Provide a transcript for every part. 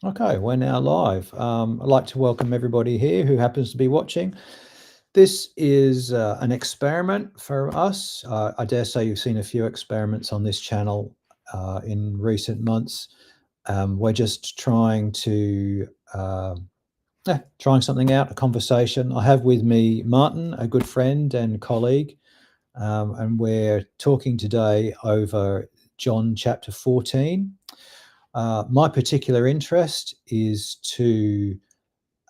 Okay, we're now live. I'd like to welcome everybody here who happens to be watching. This is an experiment for us. I dare say you've seen a few experiments on this channel in recent months. We're just trying something out, a conversation. I have with me Martin, a good friend and colleague, and we're talking today over John chapter 14. My particular interest is to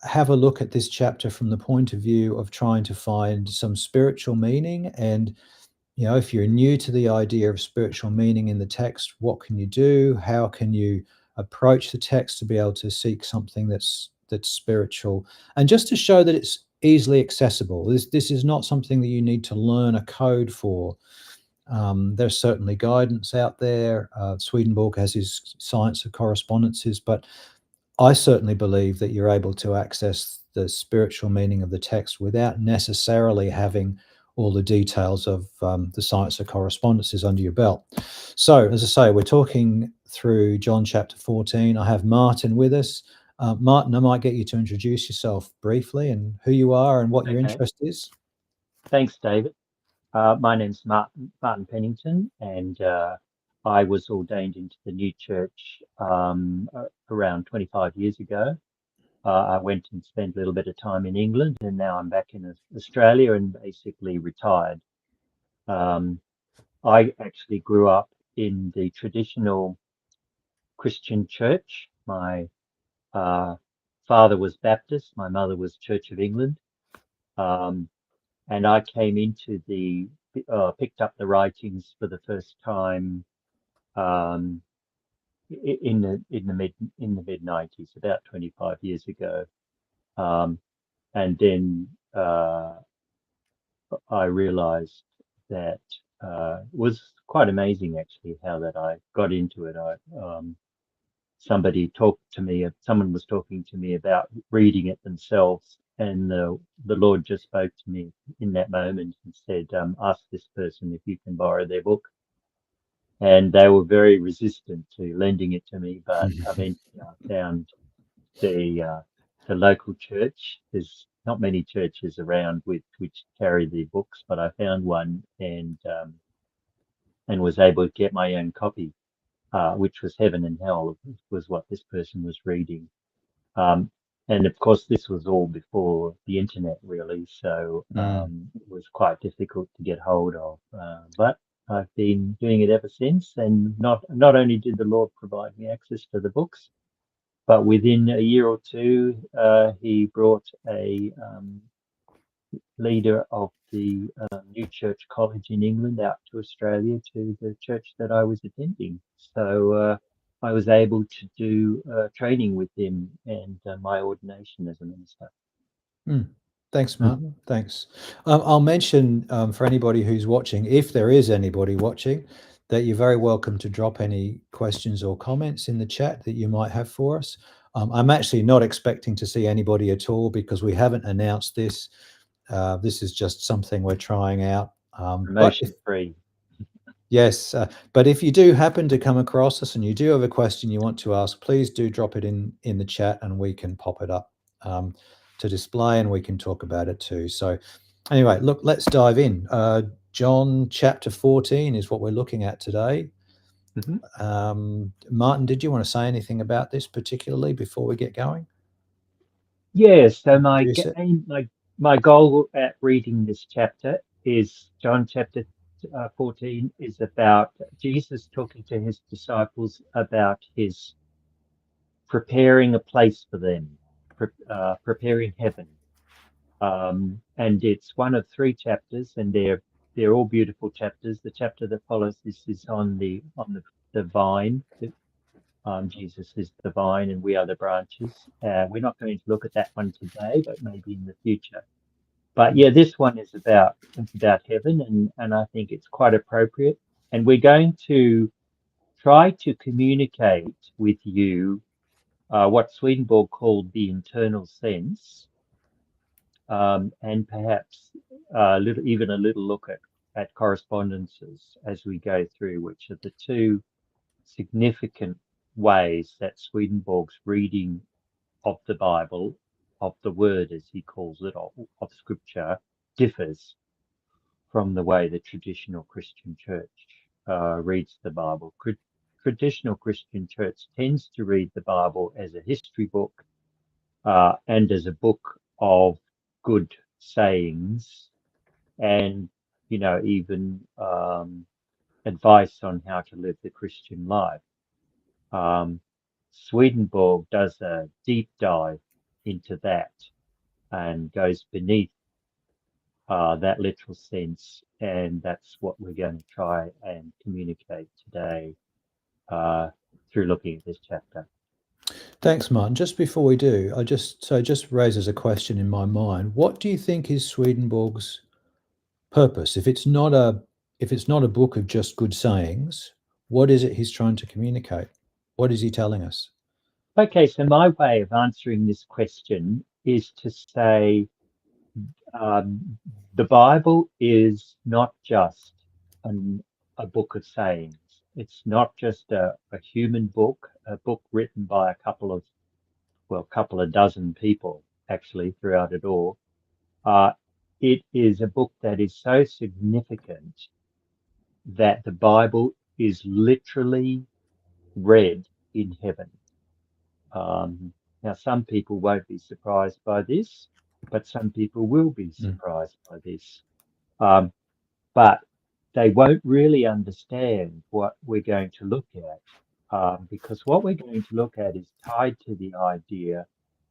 have a look at this chapter from the point of view of trying to find some spiritual meaning. And, if you're new to the idea of spiritual meaning in the text, what can you do? How can you approach the text to be able to seek something that's spiritual? And just to show that it's easily accessible. This is not something that you need to learn a code for. There's certainly guidance out there. Swedenborg has his science of correspondences, but I certainly believe that you're able to access the spiritual meaning of the text without necessarily having all the details of the science of correspondences under your belt. So, as I say, we're talking through John chapter 14. I have Martin with us. Martin, I might get you to introduce yourself briefly and who you are and what your Okay, interest is. thanks, David. My name's Martin Pennington, and I was ordained into the new church around 25 years ago. I went and spent a little bit of time in England, and now I'm back in Australia and basically retired. Um, I actually grew up in the traditional Christian church. My uh, father was Baptist, my mother was Church of England. Um, and I came into picked up the writings for the first time um, in the mid 90s, about 25 years ago, um, and then I realised that it was quite amazing actually how that I got into it. Someone was talking to me about reading it themselves, and the Lord just spoke to me in that moment and said, ask this person if you can borrow their book. And they were very resistant to lending it to me, but eventually I found the the local church. There's not many churches around which carry the books, but I found one and was able to get my own copy, which was Heaven and Hell, was what this person was reading. Um, and of course, this was all before the internet, really, so Mm. it was quite difficult to get hold of. But I've been doing it ever since, and not only did the Lord provide me access to the books, but within a year or two, He brought a leader of the New Church College in England out to Australia to the church that I was attending. So I was able to do training with him and my ordination as a minister. Mm. Thanks, Martin. Thanks. I'll mention for anybody who's watching, if there is anybody watching, that you're very welcome to drop any questions or comments in the chat that you might have for us. I'm actually not expecting to see anybody at all because we haven't announced this. This is just something we're trying out. But if Promotion free. Yes, but if you do happen to come across us and you do have a question you want to ask, please do drop it in the chat and we can pop it up to display and we can talk about it too. So anyway, look, let's dive in. John chapter 14 is what we're looking at today. Mhm. Martin, did you want to say anything about this particularly before we get going? Yeah, so Introduce it. my goal at reading this chapter is John chapter 14 is about Jesus talking to his disciples about his preparing a place for them, preparing heaven. And it's one of three chapters, and they're all beautiful chapters. The chapter that follows this is on the vine. Jesus is the vine, and we are the branches. We're not going to look at that one today, but maybe in the future. But yeah, this one is about heaven, and I think it's quite appropriate. And we're going to try to communicate with you what Swedenborg called the internal sense, and perhaps even a little look at correspondences as we go through, which are the two significant ways that Swedenborg's reading of the Bible, of the Word as he calls it, of Scripture, differs from the way the traditional Christian church reads the Bible. Traditional Christian church tends to read the Bible as a history book and as a book of good sayings and, even advice on how to live the Christian life. Um, Swedenborg does a deep dive into that and goes beneath that literal sense, and that's what we're going to try and communicate today uh, through looking at this chapter. Thanks, Martin. Just before we do, just raises a question in my mind. What do you think is Swedenborg's purpose? If it's not a book of just good sayings, what is it he's trying to communicate? What is he telling us? Okay, so my way of answering this question is to say um, the Bible is not just an, a book of sayings. It's not just a human book, a book written by a couple of dozen people actually throughout it all. Uh, it is a book that is so significant that the Bible is literally read in heaven. Now, some people won't be surprised by this, but some people will be Mm, surprised by this. Um, but they won't really understand what we're going to look at, because what we're going to look at is tied to the idea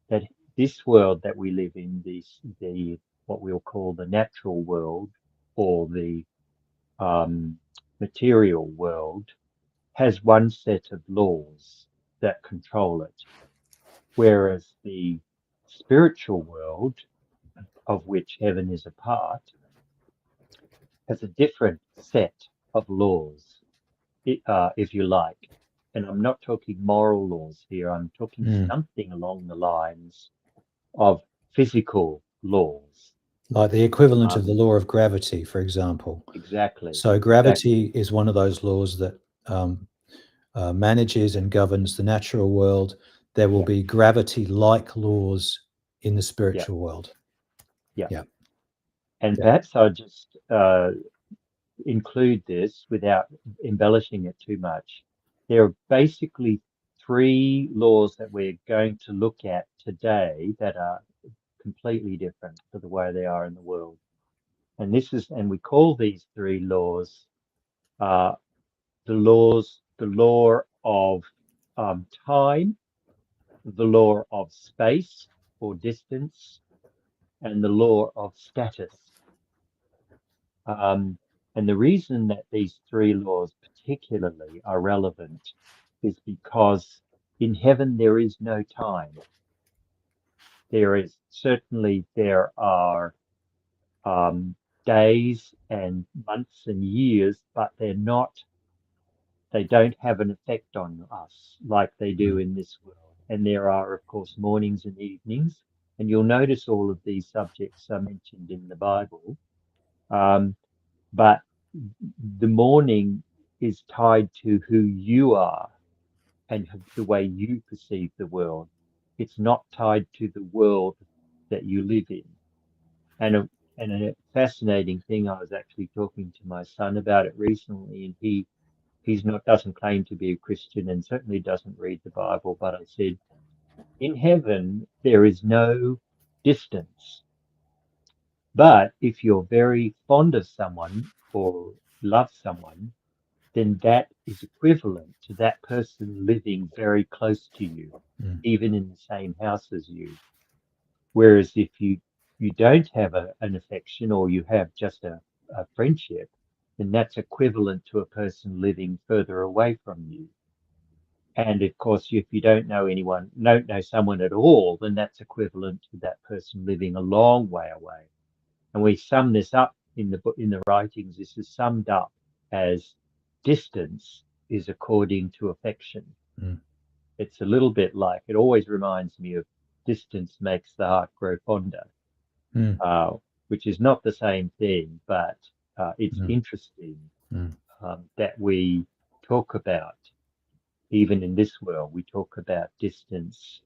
that this world that we live in, the what we'll call the natural world or the um, material world, has one set of laws that control it, whereas the spiritual world, of which heaven is a part, has a different set of laws, if you like. And I'm not talking moral laws here, I'm talking mm. something along the lines of physical laws. Like the equivalent of the Um, law of gravity, for example. exactly, So exactly. gravity is one of those laws that um, manages and governs the natural world. There will Yeah, be gravity-like laws in the yeah, spiritual world. yeah. Yeah, And yeah. perhaps I'll just include this without embellishing it too much. There are basically three laws that we're going to look at today that are completely different to the way they are in the world. And we call these three laws uh, the law of time, the law of space or distance, and the law of status. Um, and the reason that these three laws particularly are relevant is because in heaven there is no time. There are um, days and months and years, but they don't have an effect on us like they do Mm, in this world. And there are, of course, mornings and evenings. And you'll notice all of these subjects are mentioned in the Bible. Um, but the morning is tied to who you are and the way you perceive the world. It's not tied to the world that you live in. And a fascinating thing, I was actually talking to my son about it recently, and he's not doesn't claim to be a Christian and certainly doesn't read the Bible. But I said, in heaven there is no distance. But if you're very fond of someone or love someone, then that is equivalent to that person living very close to you, mm, even in the same house as you. Whereas if you don't have an affection or you have just a friendship, then that's equivalent to a person living further away from you. And of course, if you don't know someone at all, then that's equivalent to that person living a long way away. And we sum this up in the book, in the writings. This is summed up as distance is according to affection. mm, It's a little bit like, it always reminds me of distance makes the heart grow fonder, mm, uh, which is not the same thing, but it's mm, interesting mm, that we talk about Even in this world, we talk about distance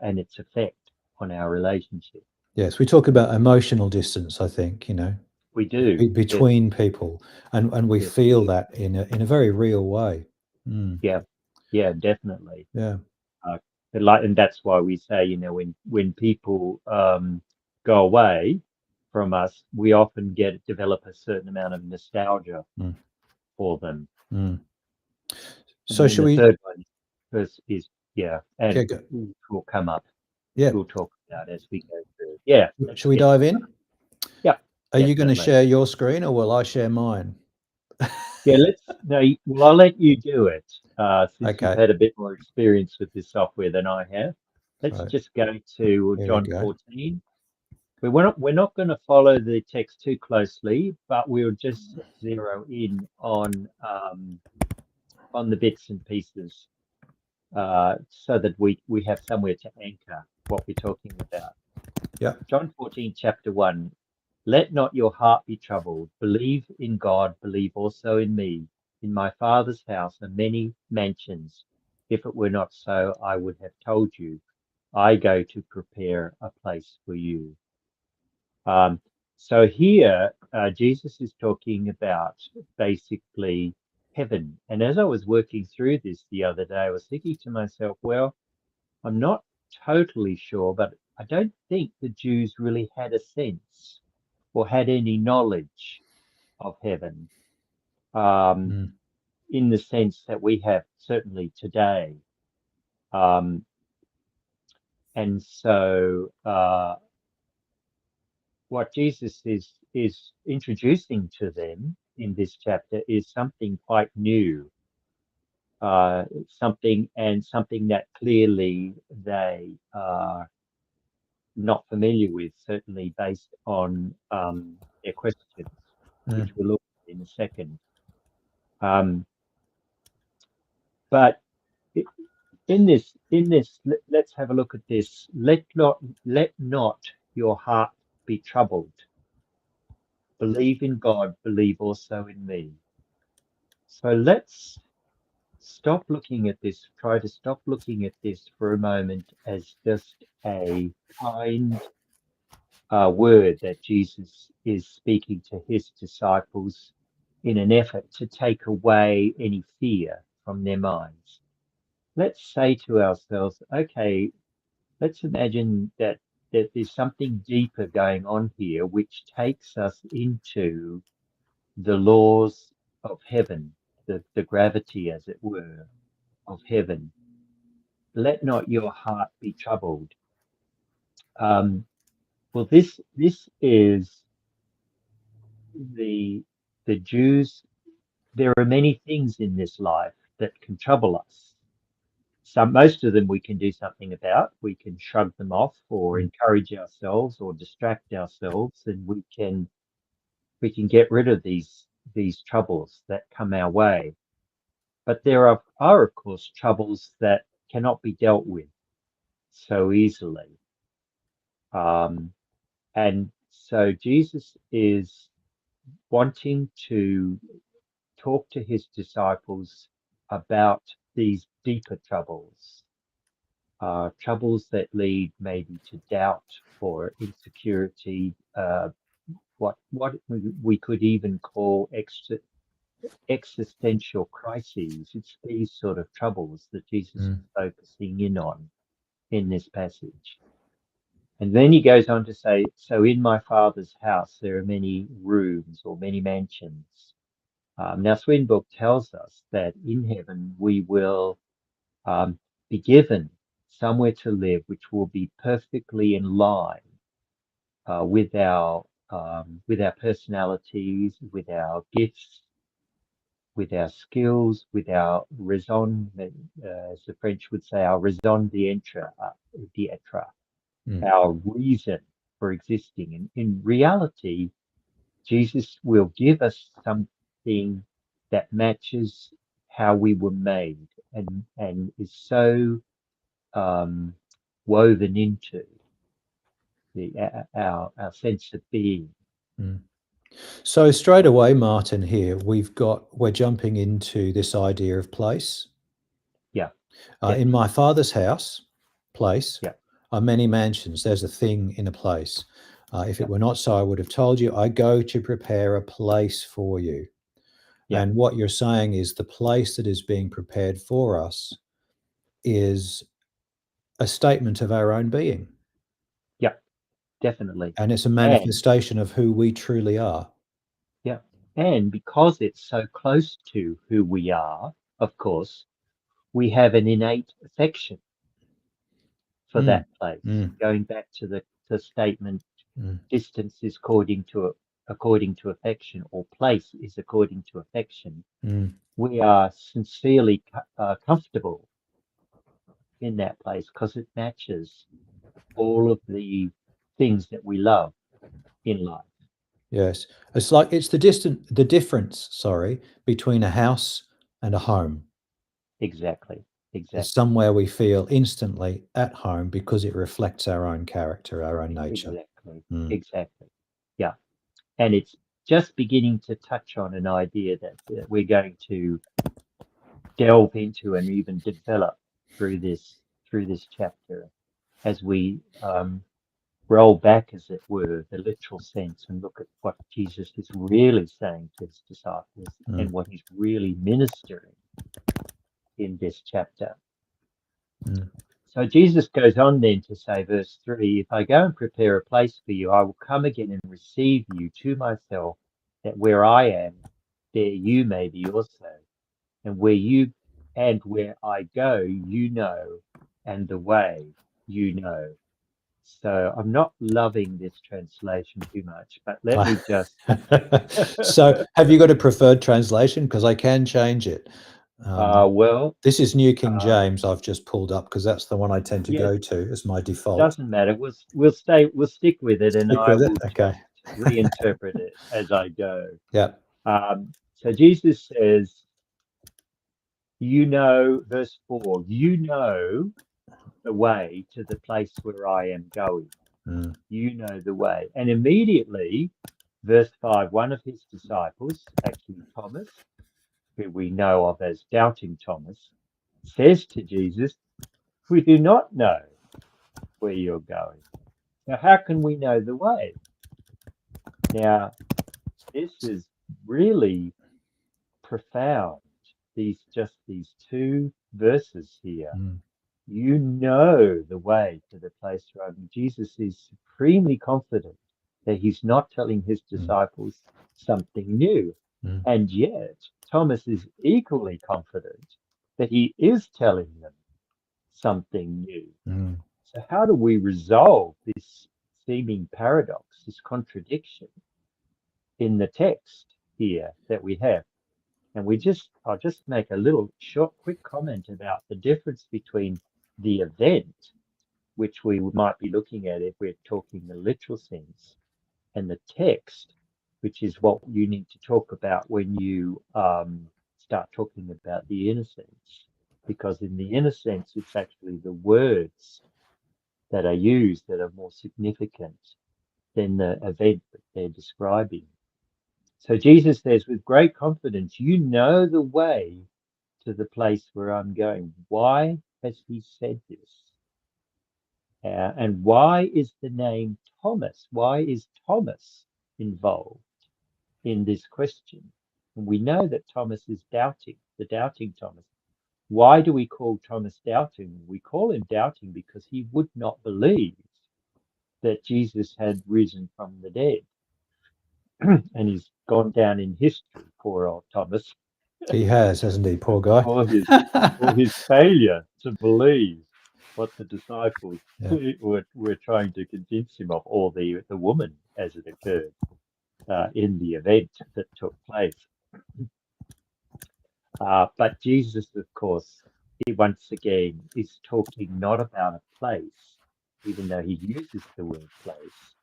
and its effect on our relationship. Yes, we talk about emotional distance, I think, We do. Yes, between people, and we yes, we feel do. that in a very real way. Mm, Yeah, yeah, definitely. yeah. Uh, and that's why we say, when people go away from us, we often develop a certain amount of nostalgia Mm, for them. mm. And So then should the we? third one is yeah, Yeah, and go, will come up. yeah. We'll talk about as we go through. Yeah, Should let's we get dive started. in? Yeah, Are you going to definitely. share your screen, or will I share mine? Yeah, no, well, I'll let you do it, since you've Okay. had a bit more experience with this software than I have. Let's Right. just go to Here we John go. 14. We're not going to follow the text too closely, but we'll just zero in on the bits and pieces, so that we have somewhere to anchor what we're talking about. Yeah. John 14, chapter 1. Let not your heart be troubled. Believe in God, believe also in me. In my Father's house are many mansions. If it were not so, I would have told you. I go to prepare a place for you. Um, so here, Jesus is talking about basically heaven. And as I was working through this the other day, I was thinking to myself, well, I'm not totally sure, but I don't think the Jews really had a sense or had any knowledge of heaven, um, Mm, in the sense that we have certainly today. Um, and so, what Jesus is introducing to them in this chapter is something quite new, something that clearly they are not familiar with, certainly based on their questions, which mm. we'll look at in a second. Um, but in this, let's have a look at this. Let not your heart be troubled. Believe in God, believe also in me. So let's stop looking at this, try to stop looking at this for a moment as just a kind word that Jesus is speaking to his disciples in an effort to take away any fear from their minds. Let's say to ourselves, okay, let's imagine that there's something deeper going on here, which takes us into the laws of heaven, the gravity, as it were, of heaven. Let not your heart be troubled. Um, well, this is the the Jews. There are many things in this life that can trouble us. Most of them we can do something about. We can shrug them off, or Mm, encourage ourselves, or distract ourselves, and we can get rid of these troubles that come our way. But there are of course troubles that cannot be dealt with so easily. Um, and so Jesus is wanting to talk to his disciples about these deeper troubles, troubles that lead maybe to doubt or insecurity, what we could even call existential crises. It's these sort of troubles that Jesus mm, is focusing in on in this passage. And then he goes on to say, so in my Father's house there are many rooms or many mansions. Now, Swedenborg tells us that in heaven we will um, be given somewhere to live which will be perfectly in line with our personalities, with our gifts, with our skills, with our raison, as the French would say, our raison d'être, mm, our reason for existing. And in reality, Jesus will give us something that matches how we were made, and is so um, woven into our sense of being. mm. So straight away, Martin, here we're jumping into this idea of place. Yeah. Yeah. In my Father's house, place, Yeah. are many mansions. There's a thing in a place. If Yeah. it were not so, I would have told you, I go to prepare a place for you. Yeah. And what you're saying is the place that is being prepared for us is a statement of our own being. Yeah. Definitely. And it's a And manifestation of who we truly are. yeah. And because it's so close to who we are, of course, we have an innate affection for Mm, that place. mm, Going back to the statement, mm, distance is according to affection, or place is according to affection. mm. We are sincerely comfortable in that place because it matches all of the things that we love in life. Yes. It's the difference, sorry, between a house and a home. Exactly. It's Exactly. somewhere we feel instantly at home because it reflects our own character, our own nature. Exactly. Mm, Exactly. Yeah. And it's just beginning to touch on an idea that we're going to delve into and even develop through this chapter as we roll back, as it were, the literal sense and look at what Jesus is really saying to his disciples mm, and what he's really ministering in this chapter. mm, So Jesus goes on then to say, verse 3, if I go and prepare a place for you, I will come again and receive you to myself, that where I am, there you may be also. And where I go, you know, and the way you know. So I'm not loving this translation too much, but let me just So, have you got a preferred translation? Because I can change it. well, This is New King uh, James I've just pulled up because that's the one I tend to yeah, go to as my default. doesn't matter. We'll stick with it, and Stick I with it. will Okay. just reinterpret it as I go. Yeah. So Jesus says, verse 4, you know the way to the place where I am going. Mm, You know the way. And immediately, verse 5, one of his disciples, actually Thomas, who we know of as Doubting Thomas, says to Jesus, we do not know where you're going. Now, how can we know the way? Now, this is really profound. These two verses here. mm, You know the way to the place where I'm. Jesus is supremely confident that he's not telling his mm, disciples something new. mm, And yet, Thomas is equally confident that he is telling them something new. mm, So, how do we resolve this seeming paradox, this contradiction in the text here that we have? And I'll just make a little short, quick comment about the difference between the event, which we might be looking at if we're talking the literal sense, and the text, which is what you need to talk about when you start talking about the inner sense. Because in the inner sense, it's actually the words that are used that are more significant than the event that they're describing. So Jesus says, with great confidence, you know the way to the place where I'm going. Why has he said this? And why is the name Thomas? Why is Thomas involved in this question? And we know that Thomas is doubting, the doubting Thomas. Why do we call Thomas doubting? We call him doubting because he would not believe that Jesus had risen from the dead. And he's gone down in history, poor old Thomas, He has, hasn't he, poor guy? for his failure to believe what the disciples Yeah. were trying to convince him of, or the woman as it occurred in the event that took place. But Jesus, of course, he once again is talking not about a place, even though he uses the word place,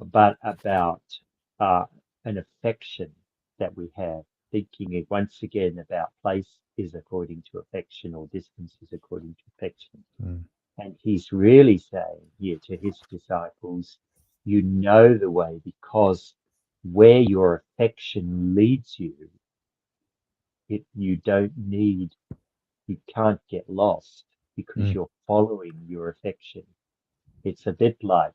but about uh, an affection that we have, thinking it once again about place is according to affection or distance is according to affection. Mm, And he's really saying here to his disciples, you know the way because where your affection leads you, you don't need you can't get lost because mm, you're following your affection. It's a bit like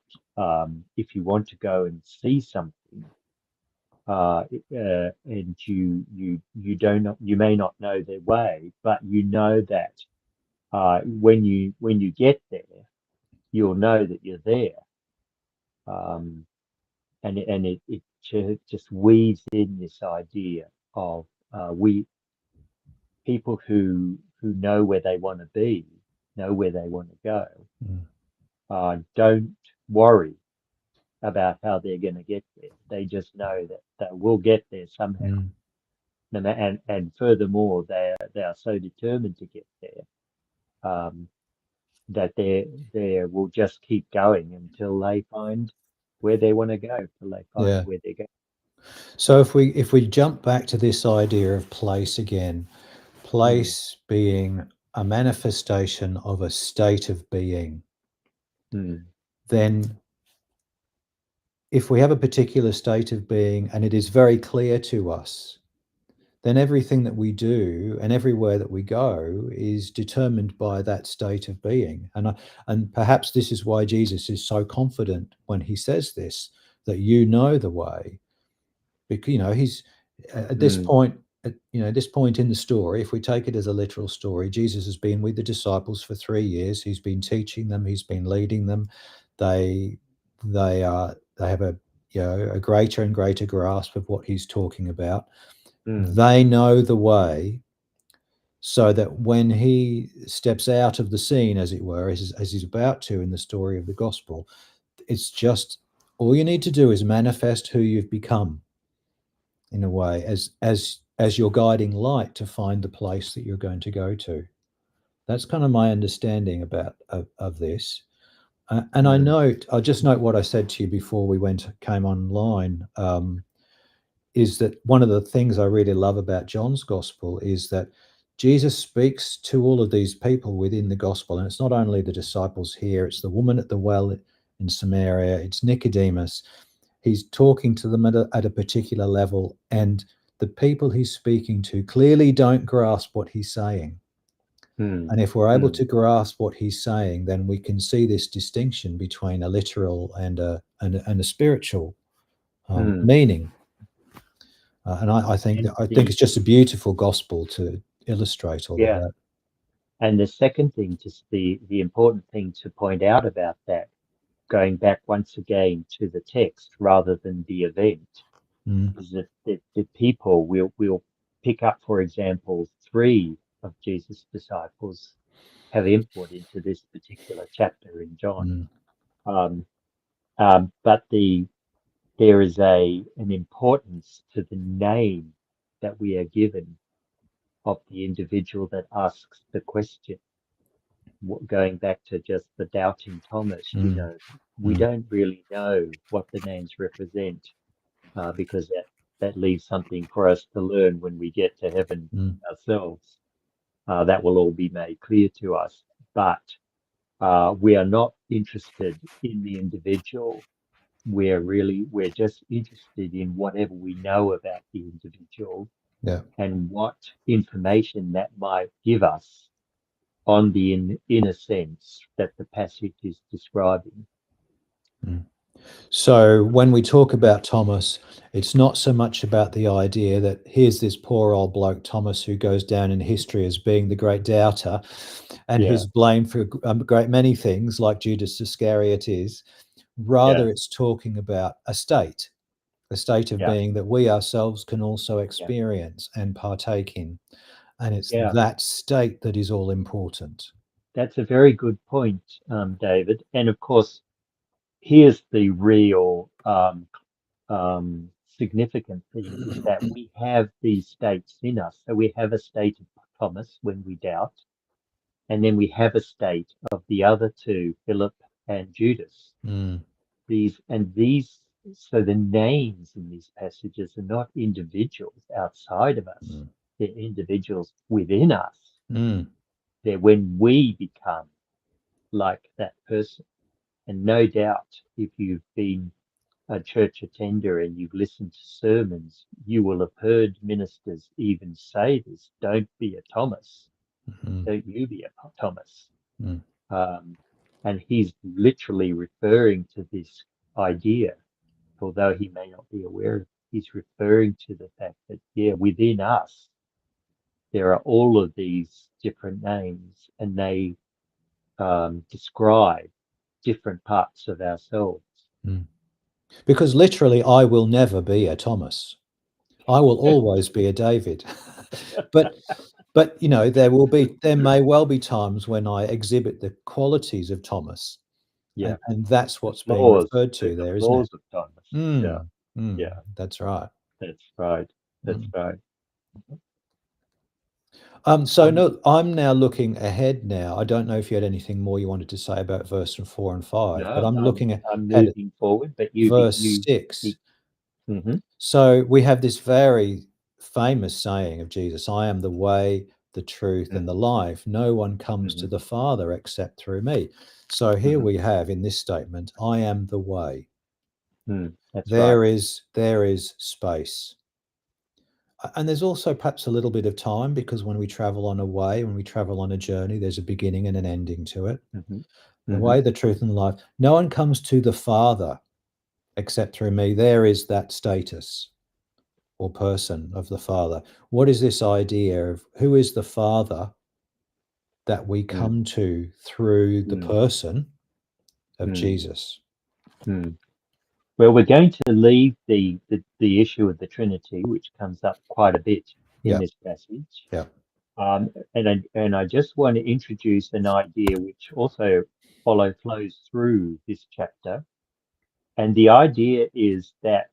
if you want to go and see something, and you don't know, you may not know the way, but you know that when you get there, you'll know that you're there. Um, and it just weaves in this idea of we people who know where they want to be, know where they want to go, mm, don't worry about how they're going to get there. They just know that they will get there somehow. mm. And furthermore, they are so determined to get there, um, that they will just keep going until they find where they want to go, till they find Yeah. where they're going. So if we jump back to this idea of place again, Mm, place being a manifestation of a state of being, mm, then if we have a particular state of being and it is very clear to us, then everything that we do and everywhere that we go is determined by that state of being. And perhaps this is why Jesus is so confident when he says this, that you know the way, because he's at this mm, point, this point in the story, if we take it as a literal story, Jesus has been with the disciples for 3 years. He's been teaching them, he's been leading them. They they are they have a greater and greater grasp of what he's talking about. mm, They know the way, so that when he steps out of the scene, as it were, as he's about to in the story of the gospel, it's just all you need to do is manifest who you've become, in a way, as your guiding light to find the place that you're going to go to. That's kind of my understanding of this. And mm, I'll just note what I said to you before we came online. Is that one of the things I really love about John's gospel is that Jesus speaks to all of these people within the gospel. And it's not only the disciples here, it's the woman at the well in Samaria, it's Nicodemus. He's talking to them at a particular level, and the people he's speaking to clearly don't grasp what he's saying. mm, And if we're able mm, to grasp what he's saying, then we can see this distinction between a literal and a spiritual mm. meaning. And And I think the it's just a beautiful gospel to illustrate all of Yeah, that. and the second thing, just the important thing to point out about that, going back once again to the text rather than the event, Mm, is that the people will pick up, for example, three of Jesus' disciples have input into this particular chapter in John. mm, Um, but there is an importance to the name that we are given of the individual that asks the question. Going back to just the doubting Thomas, mm, we mm, don't really know what the names represent, because that leaves something for us to learn when we get to heaven mm, ourselves. That will all be made clear to us. But we are not interested in the individual. We're just interested in whatever we know about the individual yeah. and what information that might give us on the inner sense that the passage is describing. Mm. So when we talk about Thomas, it's not so much about the idea that here's this poor old bloke Thomas who goes down in history as being the great doubter, and Yeah, he's blamed for a great many things, like Judas Iscariot is. yeah, Rather, it's talking about a state of yeah, being that we ourselves can also yeah, experience and partake in. And it's yeah. that state that is all important. That's a very good point, David. And of course, here's the real significant thing is that we have these states in us. So we have a state of Thomas when we doubt, and then we have a state of the other two, Philip and Judas. Mm, These, so the names in these passages are not individuals outside of us. mm, They're individuals within us. mm, They're when we become like that person. And no doubt, if you've been a church attender and you've listened to sermons, you will have heard ministers even say this: don't be a Thomas. Mm, Don't you be a Thomas. mm, Um, and he's literally referring to this idea, although he may not be aware of it. He's referring to the fact that, yeah, within us, there are all of these different names, and they describe different parts of ourselves. mm. Because literally, I will never be a Thomas. I will always be a David. but there may well be times when I exhibit the qualities of Thomas, Yeah, and that's the what's being flaws, referred the, to the there, isn't it? flaws of Thomas. Yeah, Mm, mm, yeah, that's right. that's right. That's Mm. right. So Um, no, I'm now looking ahead now. I don't know if you had anything more you wanted to say about verse 4 and 5, but no, I'm I'm looking I'm at moving forward, but verse you 6. speak. Hmm. So we have this very famous saying of Jesus, I am the way, the truth, and the life. No one comes to Hmm. the Father except through me. So here Hmm. we have in this statement, I am the way. That's right. There is space. And there's also perhaps a little bit of time, because when we travel on a way, when we travel on a journey, there's a beginning and an ending to it. Hmm. The Hmm. way, the truth, and the life. No one comes to the Father except through me. There is that status or person of the Father. What is this idea of who is the Father that we Mm, come to through the mm, person of mm, Jesus? mm. Well, we're going to leave the issue of the Trinity, which comes up quite a bit in Yeah, this passage. yeah. And I just want to introduce an idea which also flows through this chapter. And the idea is that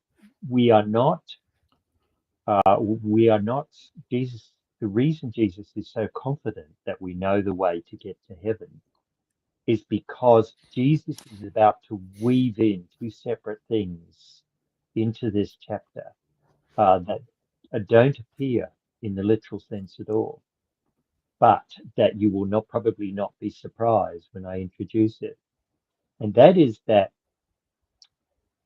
we are not, Jesus. The reason Jesus is so confident that we know the way to get to heaven is because Jesus is about to weave in two separate things into this chapter that don't appear in the literal sense at all, but that you will not probably not be surprised when I introduce it. And that is that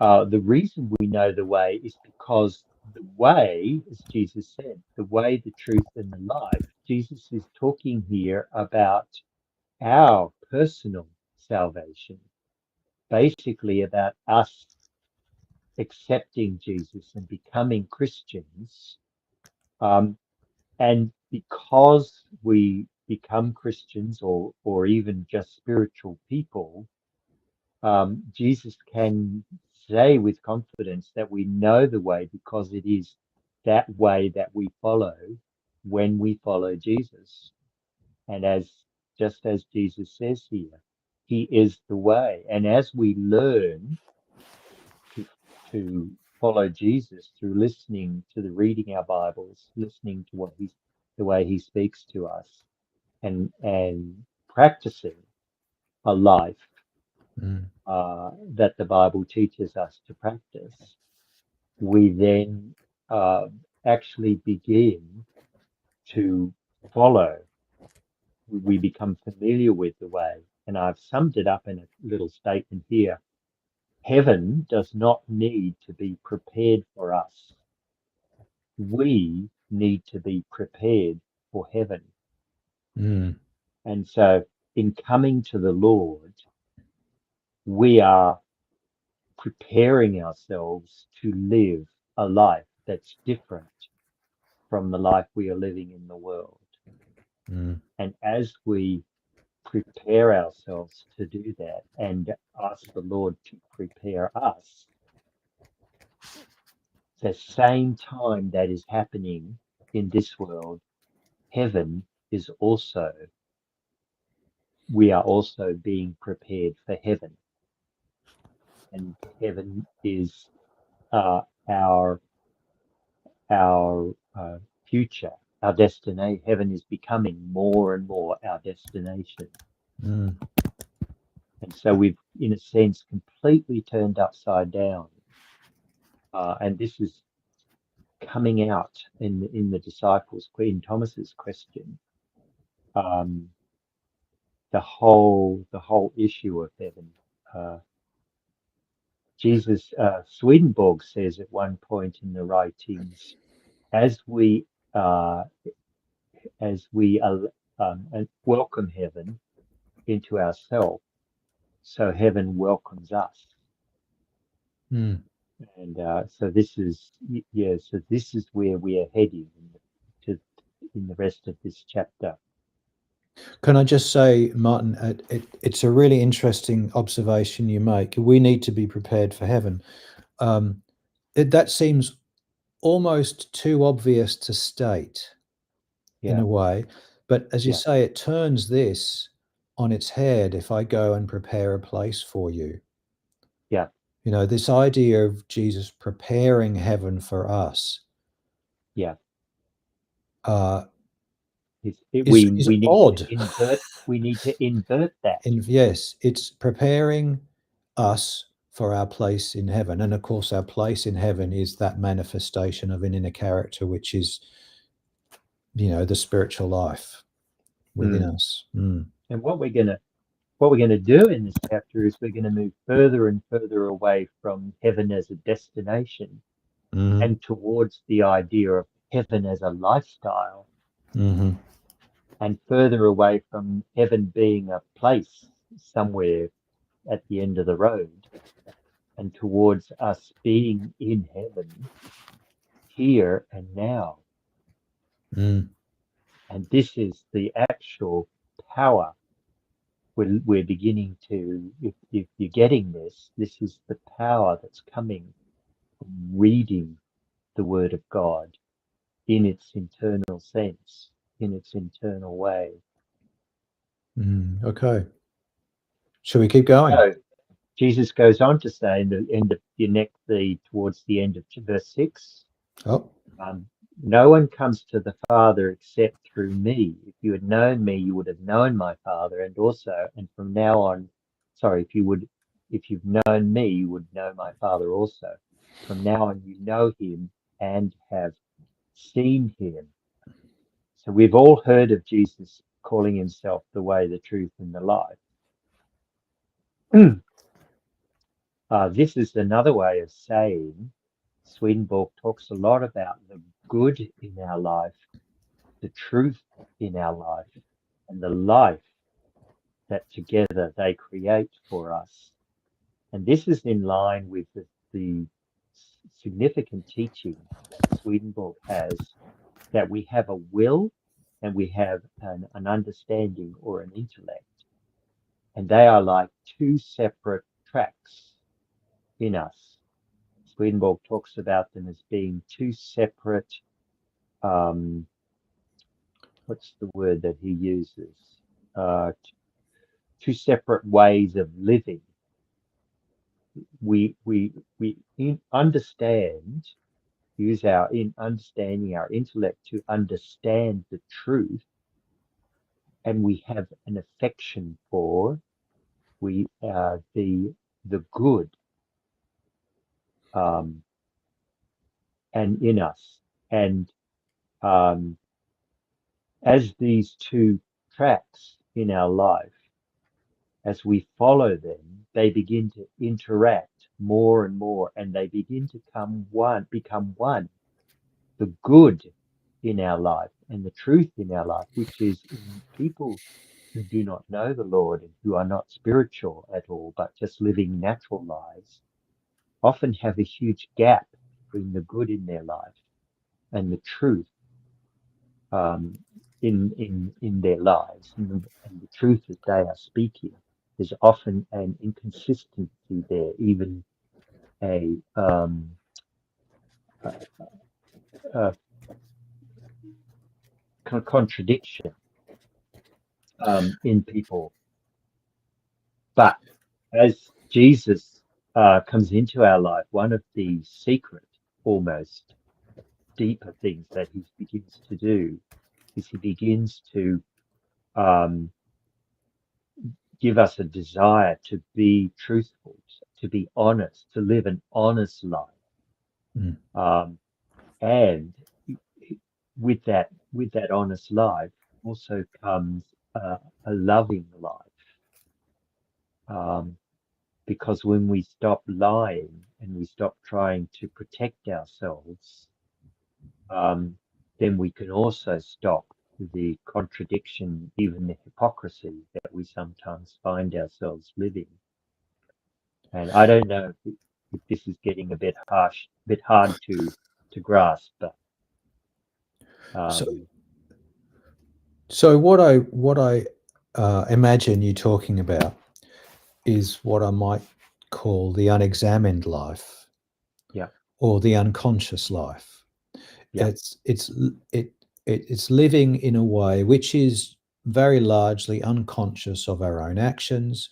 the reason we know the way is because the way, as Jesus said, the way, the truth, and the life, Jesus is talking here about our personal salvation, basically about us accepting Jesus and becoming Christians. Um, and because we become Christians or even just spiritual people, Jesus can say with confidence that we know the way because it is that way that we follow when we follow Jesus. And just as Jesus says here, he is the way. And as we learn to to follow Jesus through listening to reading our Bibles, listening to the way he speaks to us, and practicing a life Mm, that the Bible teaches us to practice, we then uh, actually begin to follow. We become familiar with the way. And I've summed it up in a little statement here. Heaven does not need to be prepared for us. We need to be prepared for heaven. mm, And so, in coming to the Lord, we are preparing ourselves to live a life that's different from the life we are living in the world. mm, And as we prepare ourselves to do that and ask the Lord to prepare us, the same time that is happening in this world, heaven is also, we are also being prepared for heaven. And heaven is uh, our future, our destination. Heaven is becoming more and more our destination. mm, And so we've, in a sense, completely turned upside down. And this is coming out in the disciples, in Thomas's question, um, the whole issue of heaven. Uh, Swedenborg says at one point in the writings, as we uh, as we and welcome heaven into ourselves, so heaven welcomes us. Mm. And so this is, yeah, so this is where we are heading to in the rest of this chapter. Can I just say, Martin, it's a really interesting observation you make. We need to be prepared for heaven. Um, that seems almost too obvious to state in Yeah, a way. But as you yeah, say, it turns this on its head if I go and prepare a place for you. yeah, You know, this idea of Jesus preparing heaven for us yeah. uh, We is we need to odd. invert that. And yes, it's preparing us for our place in heaven. And of course, our place in heaven is that manifestation of an inner character, which is, the spiritual life within Mm. us. Mm. And what we're gonna do in this chapter is we're gonna move further and further away from heaven as a destination Hmm. and towards the idea of heaven as a lifestyle, Hmm. and further away from heaven being a place somewhere at the end of the road, and towards us being in heaven here and now. Mm. And this is the actual power. We're beginning to, if you're getting this is the power that's coming from reading the Word of God in its internal sense, in its internal way. Okay. Shall we keep going? So Jesus goes on to say in the end of towards the end of verse 6, Oh. um, no one comes to the Father except through me. If you had known me, you would have known my Father, and from now on, sorry, if you've known me, you would know my Father also. From now on, you know him and have seen him. So we've all heard of Jesus calling himself the way, the truth, and the life. This is another way of saying Swedenborg talks a lot about the good in our life, the truth in our life, and the life that together they create for us. And this is in line with the significant teaching that Swedenborg has, that we have a will and we have an understanding or an intellect, and they are like two separate tracks in us. Swedenborg talks about them as being two separate, um, what's the word that he uses? Two separate ways of living. We understand, use our in understanding, our intellect to understand the truth, and we have an affection for the good, um, and in us, and um, as these two tracks in our life, as we follow them, they begin to interact more and more, and they begin to become one. The good in our life and the truth in our life, which is in people who do not know the Lord and who are not spiritual at all, but just living natural lives, often have a huge gap between the good in their life and the truth, um, in their lives, and the truth that they are speaking. There's often an inconsistency there, even a, a, a contradiction, in people. But as Jesus comes into our life, one of the secret, almost deeper things that he begins to do is he begins to, um, give us a desire to be truthful, to be honest, to live an honest life. Mm. Um, and with that honest life also comes a loving life. Um, because when we stop lying and we stop trying to protect ourselves, then we can also stop. the contradiction, even the hypocrisy that we sometimes find ourselves living. And I don't know if this is getting a bit harsh, a bit hard to grasp, but So, um, so what I imagine you talking about is what I might call the unexamined life yeah, or the unconscious life. yeah, It's living in a way which is very largely unconscious of our own actions,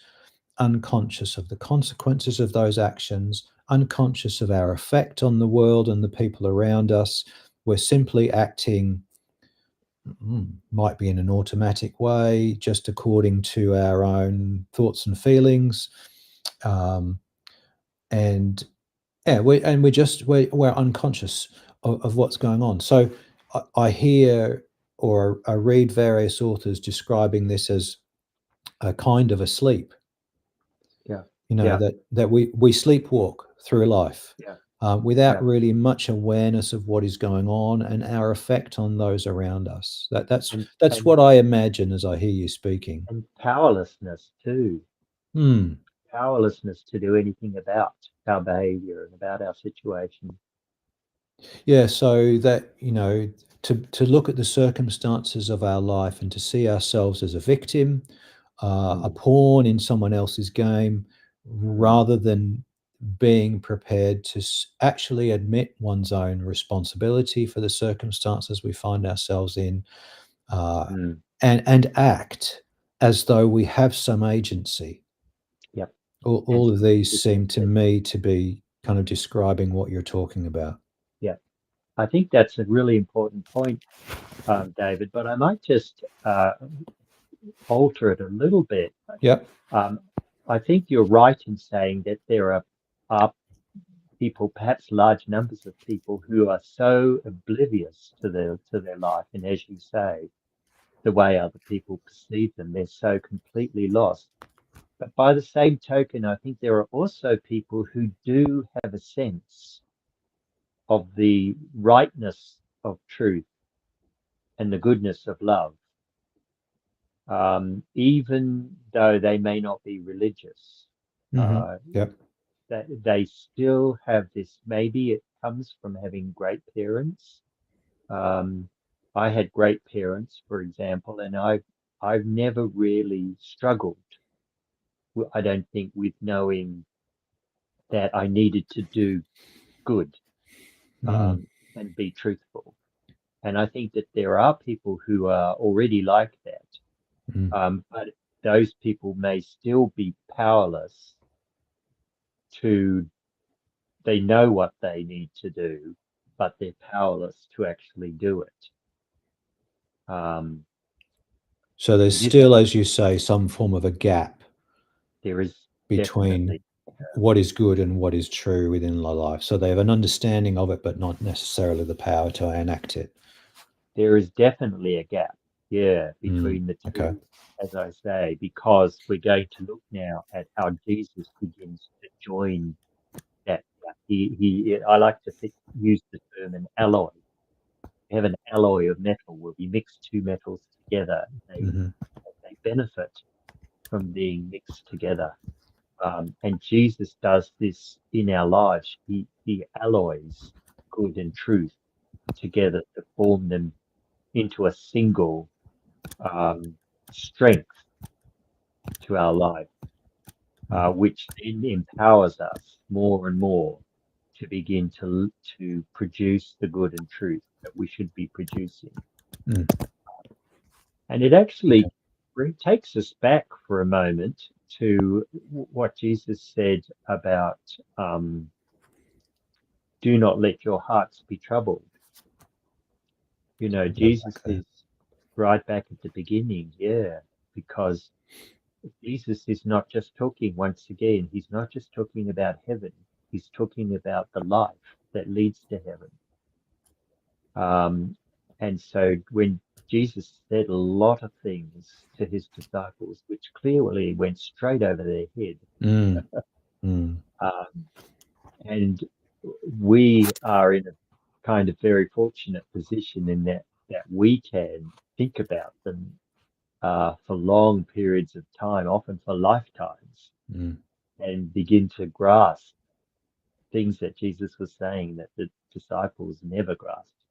unconscious of the consequences of those actions, unconscious of our effect on the world and the people around us. We're simply acting, might be in an automatic way, just according to our own thoughts and feelings. Um, and yeah, we're unconscious of what's going on. So I hear or I read various authors describing this as a kind of a sleep. yeah, You know, yeah, that we sleepwalk through life yeah, without yeah. really much awareness of what is going on and our effect on those around us. And That's and what I imagine as I hear you speaking. and powerlessness too. Hmm. Powerlessness to do anything about our behavior and about our situation. Yeah, so that, to look at the circumstances of our life and to see ourselves as a victim, a Mm, pawn in someone else's game, mm, rather than being prepared to actually admit one's own responsibility for the circumstances we find ourselves in, uh, mm. and act as though we have some agency. Yep. And All so of these Jesus seem to said, me to be kind of describing what you're talking about. yeah, I think that's a really important point, David, but I might just alter it a little bit. Yep. Um, I think you're right in saying that are people, perhaps large numbers of people, who are so oblivious to their life, and as you say, the way other people perceive them, they're so completely lost. But by the same token, I think there are also people who do have a sense of the rightness of truth and the goodness of love, even though they may not be religious. Hmm. Uh, Yep. that they still have this. Maybe it comes from having great parents. Um, I had great parents, for example, and I've never really struggled. I don't think with knowing that I needed to do good Mm, um, and be truthful. And I think that there are people who are already like that, mm. but those people may still be powerless to. They know what they need to do, but they're powerless to actually do it. Um, So there's and this, still, as you say, some form of a gap there is between definitely, what is good and what is true within their life. So they have an understanding of it, but not necessarily the power to enact it. there is definitely a gap, yeah, Mm, between the okay. two, as I say, because we're going to look now at how Jesus begins to join that gap. I like to use the term an alloy. You have an alloy of metal where we mix two metals together. Hmm. They benefit from being mixed together. And Jesus does this in our lives. He alloys good and truth together to form them into a single strength to our life, Hmm. which then empowers us more and more to begin to produce the good and truth that we should be producing. Mm, And it okay. actually takes us back for a moment to what Jesus said about do not let your hearts be troubled. You know, Go back Jesus there. is right back at the beginning, yeah, because Jesus is not just talking, once again, he's not just talking about heaven, he's talking about the life that leads to heaven. Um, and so when Jesus said a lot of things to his disciples, which clearly went straight over their head, Mm, mm, um, and we are in a kind of very fortunate position in that we can think about them for long periods of time, often for lifetimes, Mm. and begin to grasp things that Jesus was saying that the disciples never grasped.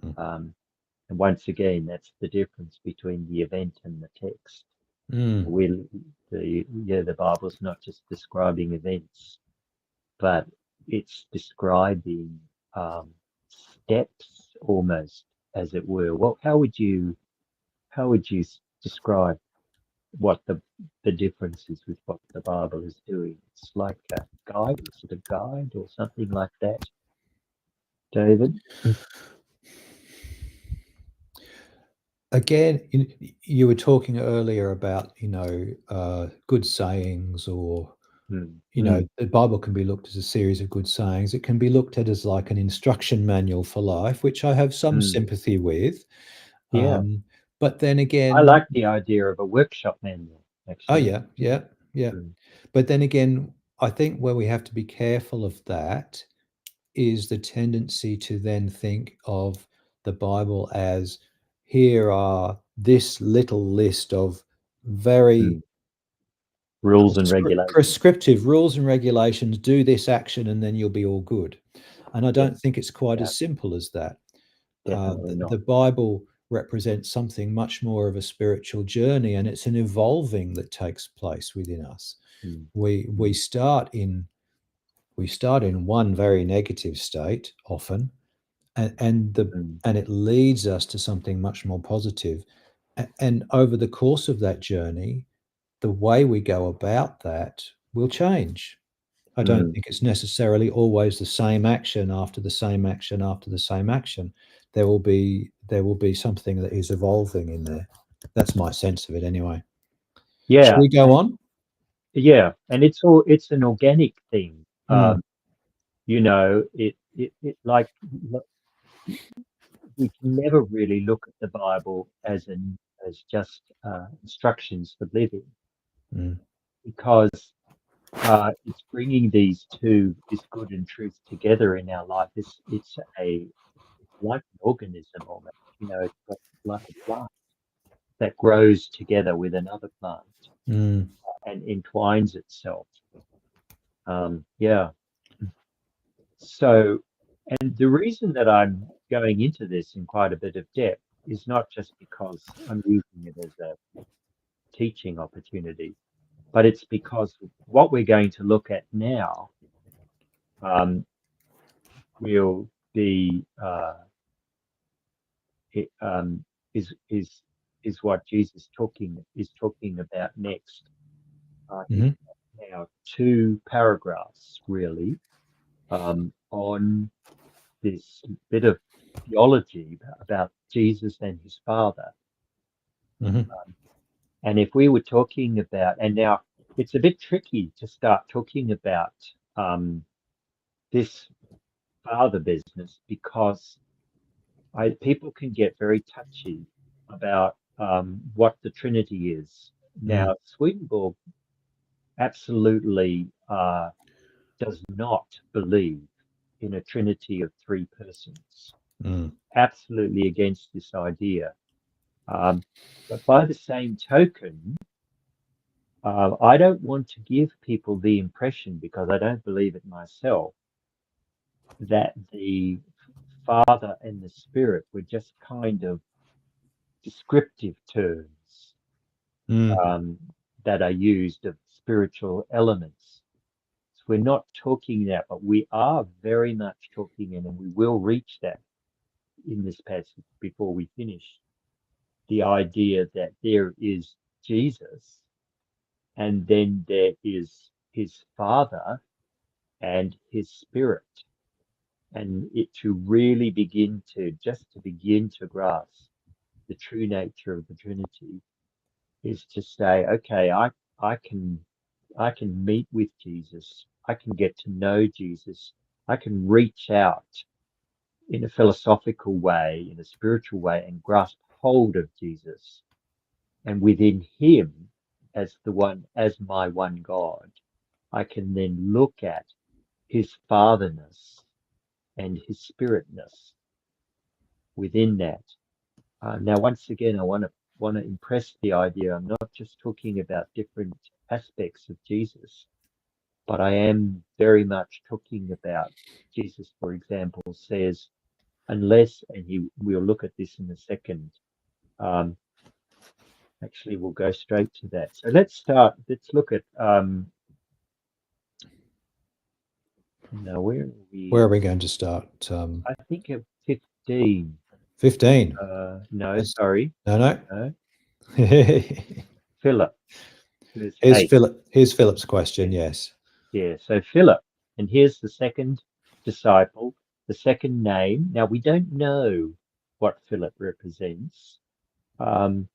Mm. Um, and once again, that's the difference between the event and the text. Mm. The Bible's not just describing events, but it's describing steps almost, as it were. Well, how would you describe what the difference is with what the Bible is doing? It's like a guide. Is it a guide or something like that, David? Again, you were talking earlier about, good sayings, or, Mm, mm, the Bible can be looked as a series of good sayings. It can be looked at as like an instruction manual for life, which I have some mm. sympathy with. Yeah, But then I again, like the idea of a workshop manual, oh actually. yeah, yeah, yeah. Mm, But then again, I think where we have to be careful of that is the tendency to then think of the Bible as, here are this little list of very mm. Rules and regulations. prescriptive rules and regulations. Do this action and then you'll be all good. And I Yeah, don't think it's quite yeah, as simple as that. definitely The not. Bible represents something much more of a spiritual journey, and it's an evolving that takes place within us. Mm, We mm, start in one very negative state often, mm, and it leads us to something much more positive. And over the course of that journey, the way we go about that will change. I don't mm. think it's necessarily always the same action after the same action after the same action. There will be something that is evolving in there. That's my sense of it anyway. Shall Yeah, we go on? and it's an organic thing. Mm, It like we can never really look at the Bible as just instructions for living, mm, because it's bringing this good and truth together in our life. It's like an organism almost. It's like a plant that grows together with another plant mm, and entwines itself. Yeah. So, and the reason that I'm going into this in quite a bit of depth is not just because I'm using it as a teaching opportunity, but it's because what we're going to look at now um, will be it, is what Jesus is talking about next. He mhm, has now two paragraphs really on this bit of theology about Jesus and his Father. mhm, And if we were talking about, and now it's a bit tricky to start talking about um, this Father business, because people can get very touchy about what the Trinity is. mm, Now, Swedenborg absolutely does not believe in a Trinity of three persons. mm, Absolutely against this idea. Um, but by the same token, I don't want to give people the impression, because I don't believe it myself, that the Father and the Spirit were just kind of descriptive terms mm, um, that are used of spiritual elements. So we're not talking that, but we are very much talking, and we will reach that in this passage before we finish, the idea that there is Jesus, and then there is his Father and his Spirit. And it to really begin to grasp the true nature of the Trinity is to say, okay, I can I can meet with Jesus. I can get to know Jesus. I can reach out in a philosophical way, in a spiritual way, and grasp hold of Jesus. And within him, as my one God, I can then look at his fatherness and his spiritness within that. Now, once again, I want to impress the idea. I'm not just talking about different aspects of Jesus, but I am very much talking about Jesus, for example, says, unless, and we'll look at this in a second. Um, Actually, we'll go straight to that. So let's start. Let's look at now where are Where are we? we going to start? I think at 15. 15. No, That's, sorry, no, no. no. Philip, verse 8. Here's Philip's question. Yeah, Yes. yeah. So Philip, and here's the second disciple, the second name. Now we don't know what Philip represents. Um,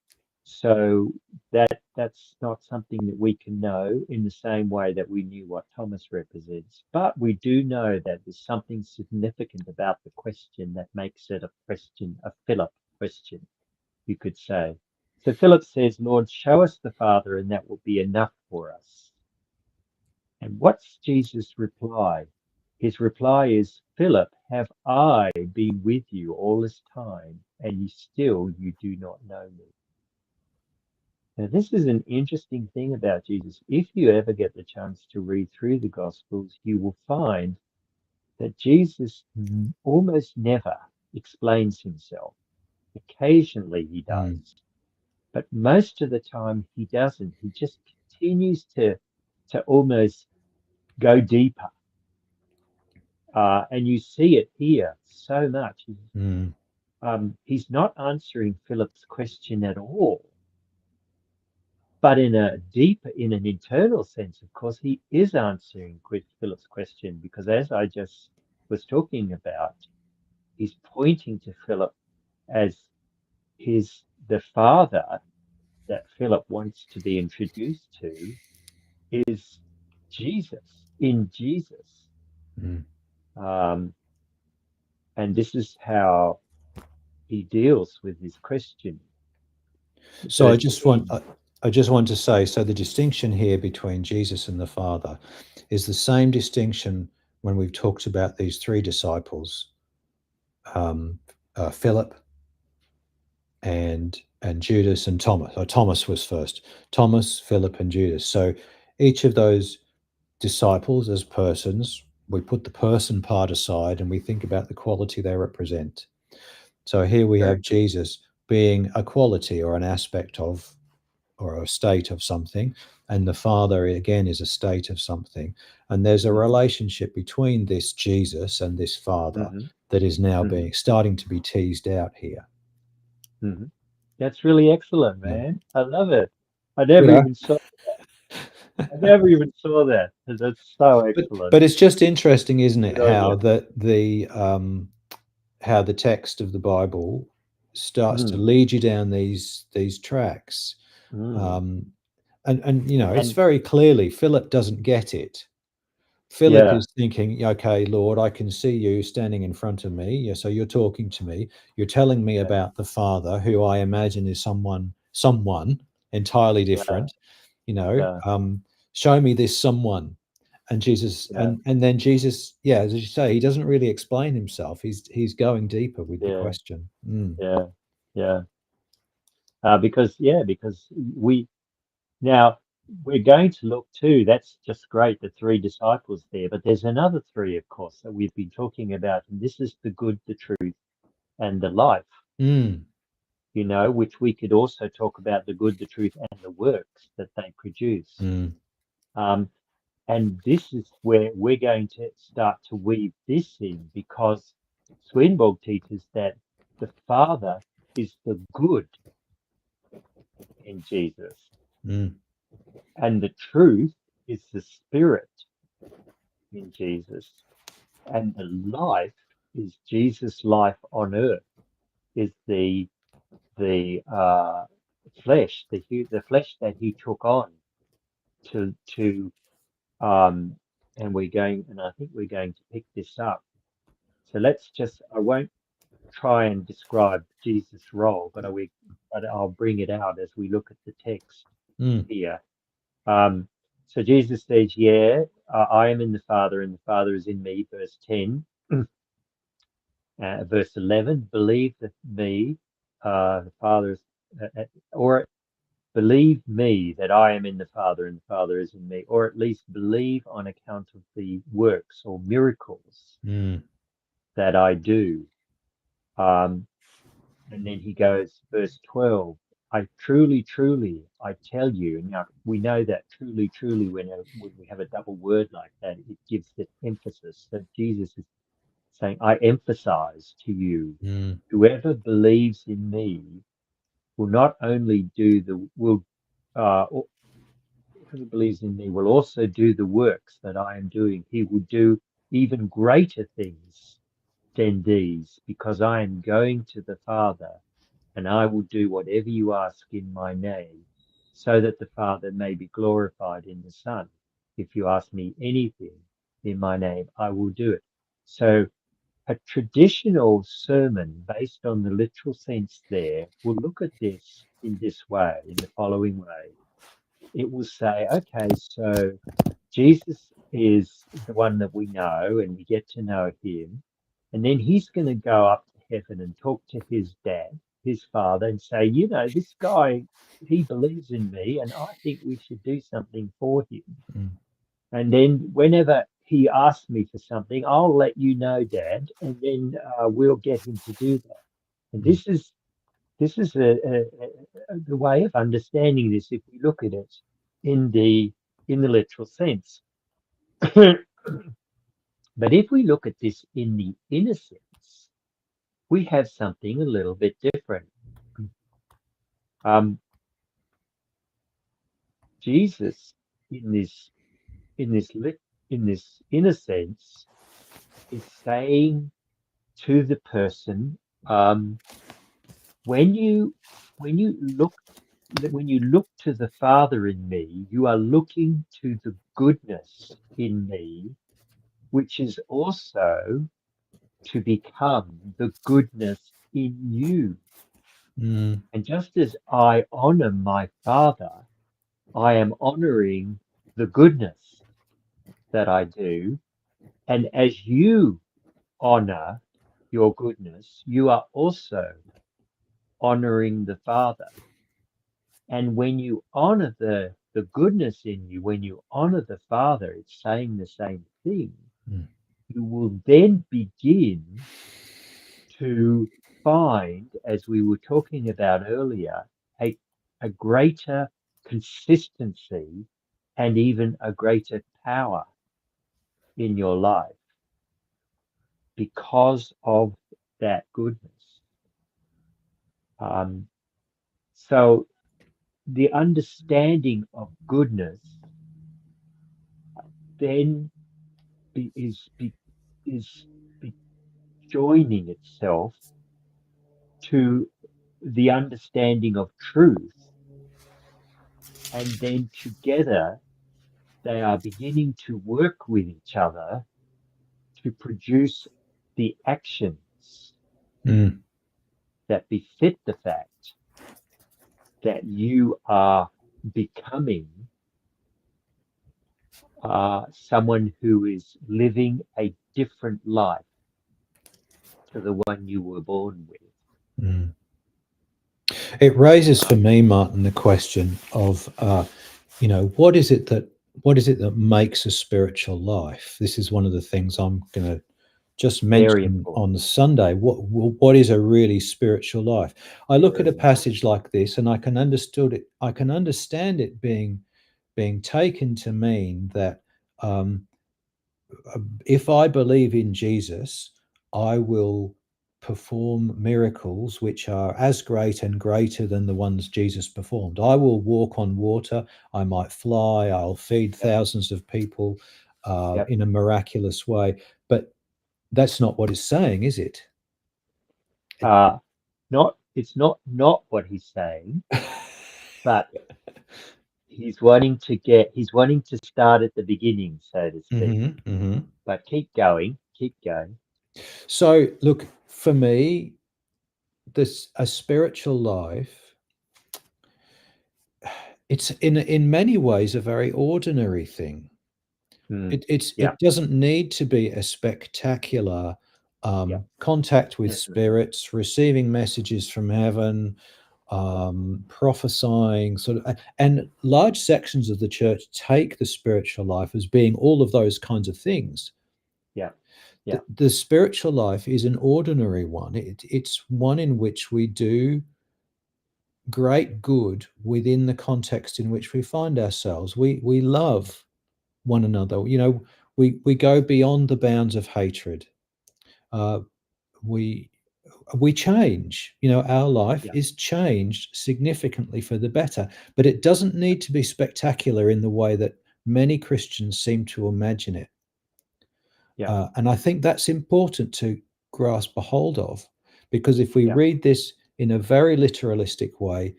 so that's not something that we can know in the same way that we knew what Thomas represents. But we do know that there's something significant about the question that makes it a question, a Philip question, you could say. So Philip says, Lord, show us the Father, and that will be enough for us. And what's Jesus' reply? His reply is, Philip, have I been with you all this time, and you do not know me? Now, this is an interesting thing about Jesus. If you ever get the chance to read through the Gospels, you will find that Jesus almost never explains himself. Occasionally he Mm, does, but most of the time he doesn't. He just continues to almost go deeper. And you see it here so much. mm, He's not answering Philip's question at all. But in a deeper, in an internal sense, of course, he is answering Philip's question because, as I just was talking about, he's pointing to Philip as the father that Philip wants to be introduced to is Jesus, in Jesus. mm. Um, and this is how he deals with his question. So Verse 10. I just want to say, so the distinction here between Jesus and the Father is the same distinction when we've talked about these three disciples, um, Philip and Judas and Thomas. Or Thomas was first. Thomas, Philip, and Judas. So each of those disciples as persons, we put the person part aside and we think about the quality they represent. So here we Very have good. Jesus being a quality or an aspect of or a state of something, and the Father again is a state of something. And there's a Hmm. relationship between this Jesus and this Father Hmm. that is now Hmm. being starting to be teased out here. Hmm. That's really excellent, Yeah. man. I love it. I never Yeah. even saw I never even saw that. That's so excellent. But it's just interesting, isn't it, Good on how you. how the text of the Bible starts to Mm, lead you down these tracks. mm. Um, and it's And very clearly Philip doesn't get it. Philip yeah, is thinking, okay, Lord, I can see you standing in front of me. Yeah, so you're talking to me. You're telling me yeah, about the Father, who I imagine is someone entirely yeah, different. You know, yeah, show me this someone. And Jesus, yeah, and then Jesus, yeah, as you say, he doesn't really explain himself. He's going deeper with the yeah, question. Mm, yeah, yeah. Because we now we're going to look too. That's just great, the three disciples there. But there's another three, of course, that we've been talking about, and this is the good, the truth, and the life. mm, Which we could also talk about the good, the truth, and the works that they produce. mm, Um, And this is where we're going to start to weave this in because Swedenborg teaches that the Father is the good in Jesus, mm, and the truth is the Spirit in Jesus, and the life is Jesus' life on earth, is the flesh, the flesh that he took on to and I think we're going to pick this up. So I won't try and describe Jesus' role, but I'll bring it out as we look at the text mm, here. Um, so Jesus says, "Yeah, I am in the Father, and the Father is in me." Verse 10, verse 11, believe me. the Father is, or believe me that I am in the Father and the Father is in me, or at least believe on account of the works or miracles Mm, that I do. Um, and then he goes, verse 12, I truly, truly, I tell you, and now we know that truly, truly, when we have a double word like that, it gives it emphasis. That Jesus is saying, I emphasize to you, mm, whoever believes in me will not only do the, will, whoever believes in me will also do the works that I am doing. He will do even greater things than these, because I am going to the Father, and I will do whatever you ask in my name, so that the Father may be glorified in the Son. If you ask me anything in my name, I will do it. So a traditional sermon based on the literal sense there will look at this in this way, in the following way. It will say, okay, so Jesus is the one that we know and we get to know him. And then he's going to go up to heaven and talk to his dad, his father, and say, you know, this guy, he believes in me and I think we should do something for him. mm, And then whenever he asks me for something, I'll let you know, Dad, and then we'll get him to do that. And mm. this is the way of understanding this if we look at it in the literal sense. But if we look at this in the inner sense, we have something a little bit different. Um, Jesus, in this in this lit, in this inner sense, is saying to the person, when you when you look when you look to the Father in me, you are looking to the goodness in me, which is also to become the goodness in you. Mm, And just as I honor my Father, I am honoring the goodness that I do. And as you honor your goodness, you are also honoring the Father. And when you honor the goodness in you, when you honor the Father, it's saying the same thing. mm, You will then begin to find, as we were talking about earlier, a, a greater consistency and even a greater power in your life because of that goodness. Um, so the understanding of goodness then be, is be joining itself to the understanding of truth, and then together they are beginning to work with each other to produce the actions mm, that befit the fact that you are becoming someone who is living a different life to the one you were born with. mm. It raises for me, Martin, the question of, what is it that makes a spiritual life? This is one of the things I'm going to just Very mention on important. the Sunday. What is a really spiritual life? I look at Very a important. passage like this, and I can understand it being taken to mean that, um, if I believe in Jesus, I will perform miracles which are as great and greater than the ones Jesus performed. I will walk on water. I might fly. I'll feed Yep. thousands of people Yep. in a miraculous way. But that's not what it's saying, is it? Uh, it's not what he's saying, but he's wanting to start at the beginning, so to speak. Hmm, hmm. But keep going, keep going. So, look, for me, this a spiritual life. It's in many ways a very ordinary thing. Mm, It yeah, doesn't need to be a spectacular Yeah. contact with Definitely. spirits, receiving messages from heaven, prophesying, and large sections of the church take the spiritual life as being all of those kinds of things. Yeah. Yeah. The spiritual life is an ordinary one. It's one in which we do great good within the context in which we find ourselves. We love one another. We go beyond the bounds of hatred. Uh, we we change. Our life Yeah. is changed significantly for the better, but it doesn't Yeah. need to be spectacular in the way that many Christians seem to imagine it. Yeah. And I think that's important to grasp a hold of, because if we Yeah. read this in a very literalistic way,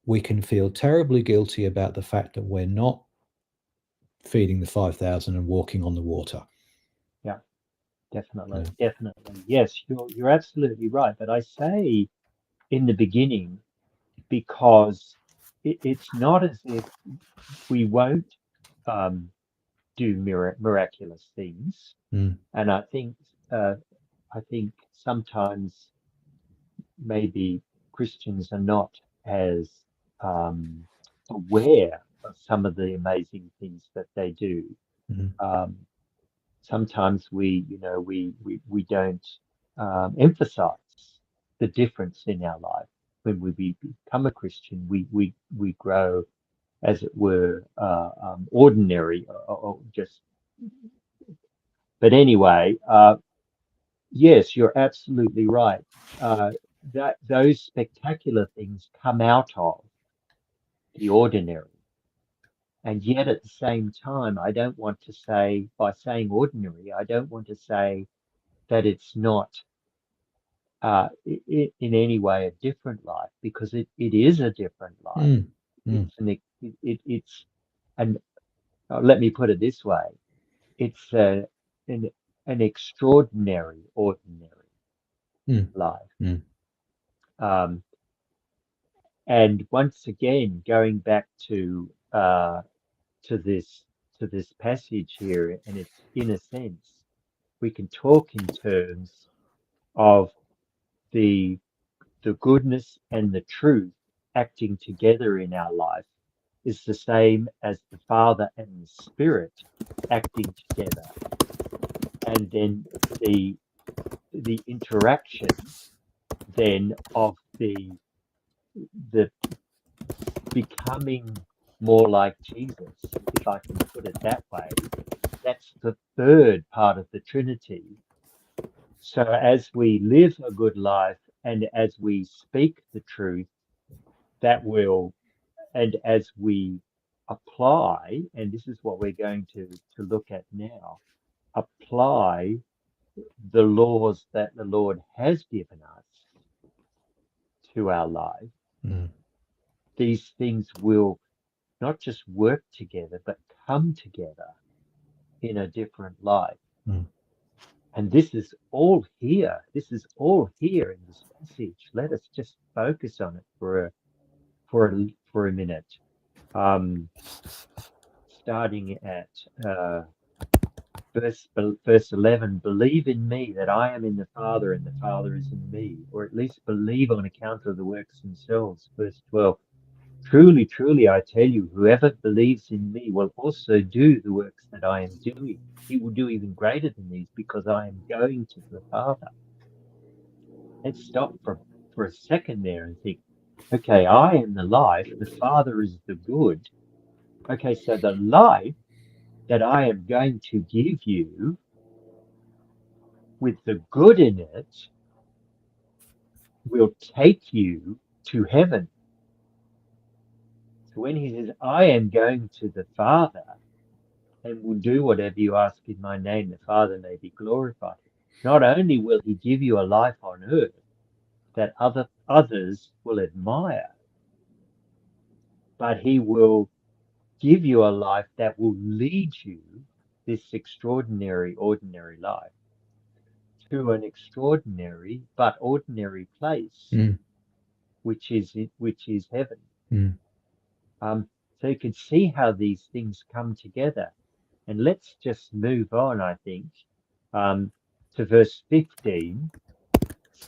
we can feel terribly guilty about the fact that we're not feeding the 5,000 and walking on the water. Yeah. Definitely. Yeah. Definitely. Yes, you're absolutely right. But I say in the beginning because it's not as if we won't um, do miraculous things. Mm, And uh, I think sometimes maybe Christians are not as um, aware of some of the amazing things that they do. mm, Um, Sometimes we don't emphasize the difference in our life. When we become a Christian, we grow, as it were, ordinary, or just. But anyway, yes, you're absolutely right. Uh, that those spectacular things come out of the ordinary. And yet at the same time, I don't want to say, by saying ordinary, I don't want to say that it's not in any way a different life, because it is a different life. mm, mm, It's it's, and let me put it this way, it's an, an extraordinary, ordinary mm, life. mm, Um, and once again, going back to this to this passage here, and it's in a sense, we can talk in terms of the the goodness and the truth acting together in our life is the same as the Father and the Spirit acting together. And then the the interaction then of the becoming more like Jesus, if I can put it that way, that's the third part of the Trinity. So as we live a good life and as we speak the truth, that will, and as we apply, and this is what we're going to look at now, apply the laws that the Lord has given us to our life, mm, these things will not just work together, but come together in a different light. mm. And this is all here. This is all here in this passage. Let us just focus on it for a minute. Um, Starting at uh, verse 11, believe in me that I am in the Father and the Father is in me, or at least believe on account of the works themselves. Verse 12, truly, truly, I tell you, whoever believes in me will also do the works that I am doing. He will do even greater than these, because I am going to the Father. Let's stop for a second there and think, okay, I am the life, the Father is the good. Okay, so the life that I am going to give you with the good in it will take you to heaven. So when he says, I am going to the Father and will do whatever you ask in my name, the Father may be glorified. Not only will he give you a life on earth that others will admire, but he will give you a life that will lead you, this extraordinary, ordinary life, to an extraordinary but ordinary place, Mm, which is heaven. mm, So you can see how these things come together. And let's just move on, I think. Um, to verse 15,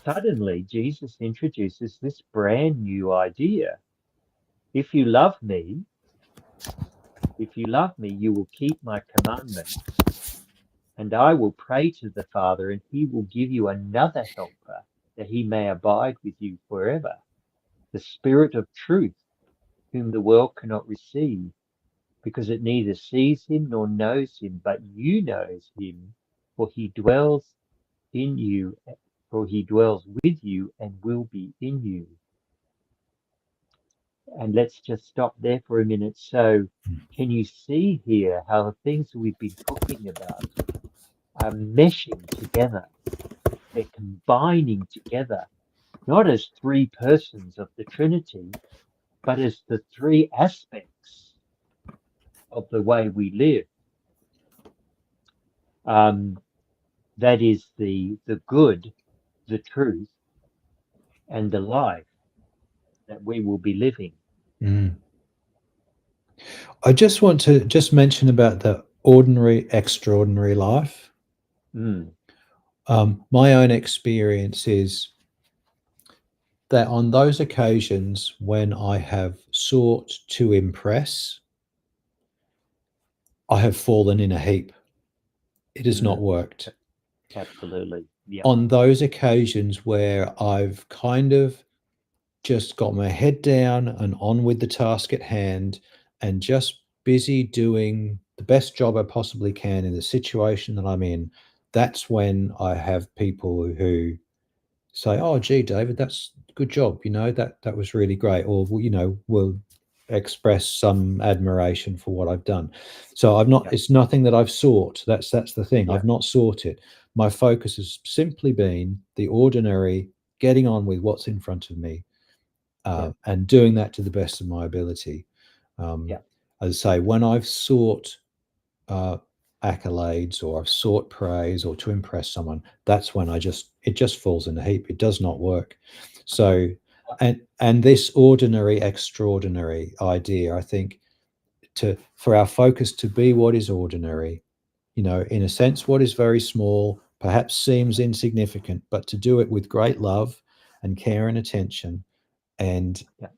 suddenly Jesus introduces this brand new idea. If you love me, if you love me, you will keep my commandments, and I will pray to the Father, and he will give you another helper, that he may abide with you forever, the Spirit of truth, whom the world cannot receive, because it neither sees him nor knows him, but you knows him, for he dwells in you, for he dwells with you and will be in you. And let's just stop there for a minute. So, can you see here how the things that we've been talking about are meshing together? They're combining together, not as three persons of the Trinity, but as the three aspects of the way we live. Um, that is the good, the truth, and the life that we will be living. Mm. I just want to just mention about the ordinary, extraordinary life. Mm, My own experience is that on those occasions when I have sought to impress, I have fallen in a heap. It has not mm, worked. absolutely. Yep. On those occasions where I've kind of just got my head down and on with the task at hand and just busy doing the best job I possibly can in the situation that I'm in, that's when I have people who say, "Oh, gee, David, that's good job. That was really great," or will express some admiration for what I've done. So I've not. Yep. It's nothing that I've sought. That's the thing. I've Yep. not sought it. My focus has simply been the ordinary, getting on with what's in front of me, Yep. and doing that to the best of my ability. Um, Yep. as I say, when I've sought uh, accolades or I've sought praise or to impress someone, that's when it just falls in a heap. It does not work. So, and this ordinary, extraordinary idea, I think, for our focus to be what is ordinary, in a sense, what is very small, perhaps seems insignificant, but to do it with great love and care and attention, and Yep.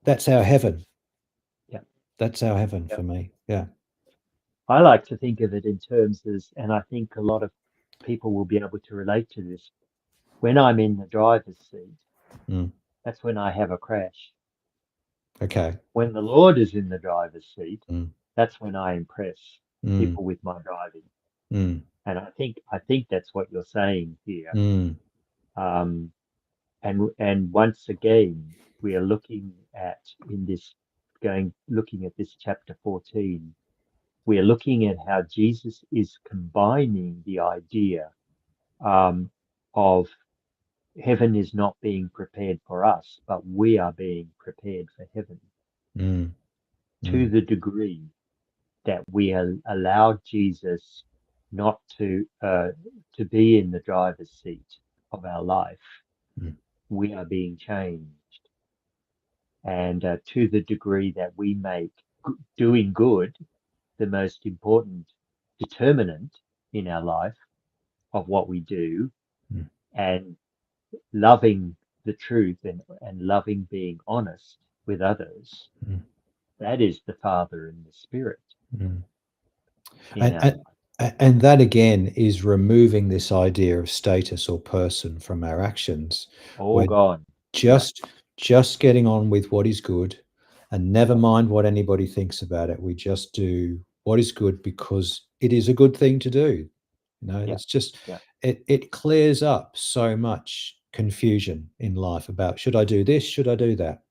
that's our heaven. Yep. That's our heaven for Yep. me. Yeah. I like to think of it in terms as, and I think a lot of people will be able to relate to this. When I'm in the driver's seat, Mm. that's when I have a crash. Okay. When the Lord is in the driver's seat, Mm. that's when I impress Mm. people with my driving. Mm. And I think that's what you're saying here. Mm. Um, and once again, we are looking at in this looking at this chapter 14. We are looking at how Jesus is combining the idea um, of heaven is not being prepared for us, but we are being prepared for heaven Mm. to Mm. the degree that we allow Jesus not to be in the driver's seat of our life. Mm. We are being changed, and to the degree that we make doing good the most important determinant in our life of what we do, Mm. and loving the truth and loving being honest with others, Mm. that is the Father and the Spirit Mm. in And, our and life. and that again is removing this idea of status or person from our actions. All We're gone. Yeah, just just getting on with what is good, and never yeah, mind what anybody thinks about it. We just do what is good because it is a good thing to do. yeah, It's just yeah, it clears up so much confusion in life about, should I do this, should I do that?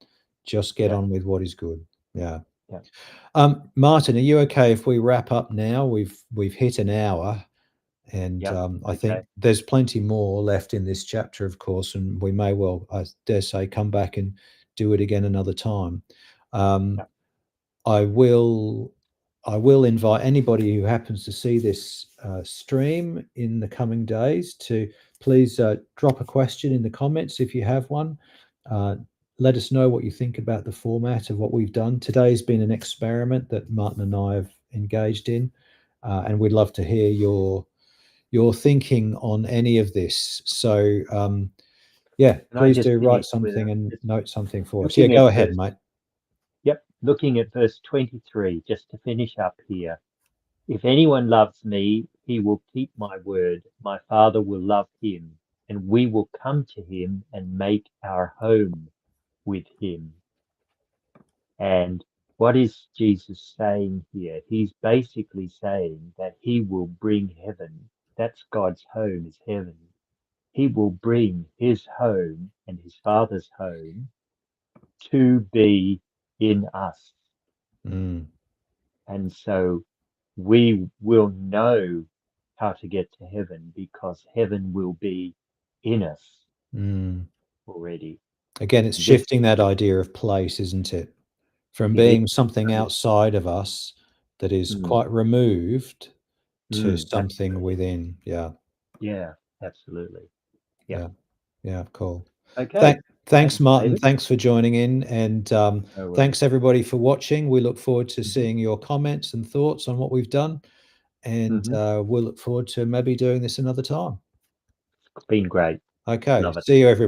Just get yeah, on with what is good. Yeah. yeah, Martin, are you okay if we wrap up now? We've hit an hour, and yeah. I think Okay. there's plenty more left in this chapter, of course, and we may well, I dare say, come back and do it again another time. Um, Yeah, I will I will invite anybody who happens to see this stream in the coming days to please drop a question in the comments if you have one. Uh, Let us know what you think about the format of what we've done. Today's been an experiment that Martin and I have engaged in, and we'd love to hear your thinking on any of this. So yeah, And I please just do write finish with something and just note something for us. Yeah, looking go at ahead, mate. looking at verse 23, just to finish up here. If anyone loves me, he will keep my word. My Father will love him, and we will come to him and make our home with him. And what is Jesus saying here? He's basically saying that he will bring heaven. That's God's home, is heaven. He will bring his home and his Father's home to be in us. Mm, And so we will know how to get to heaven because heaven will be in us mm. already. Again, it's And this shifting that idea of place, isn't it? From it is. being something So, outside of us that is mm, quite removed to something absolutely. within. Yeah, Yeah, absolutely. Yeah. yeah, yeah. Cool. Okay. Thanks, Thanks, Martin. David. Thanks for joining in, and No worries. thanks everybody for watching. We look forward to Hmm. seeing your comments and thoughts on what we've done, and Hmm. we'll look forward to maybe doing this another time. It's been great. Okay. Love it. See you, everybody.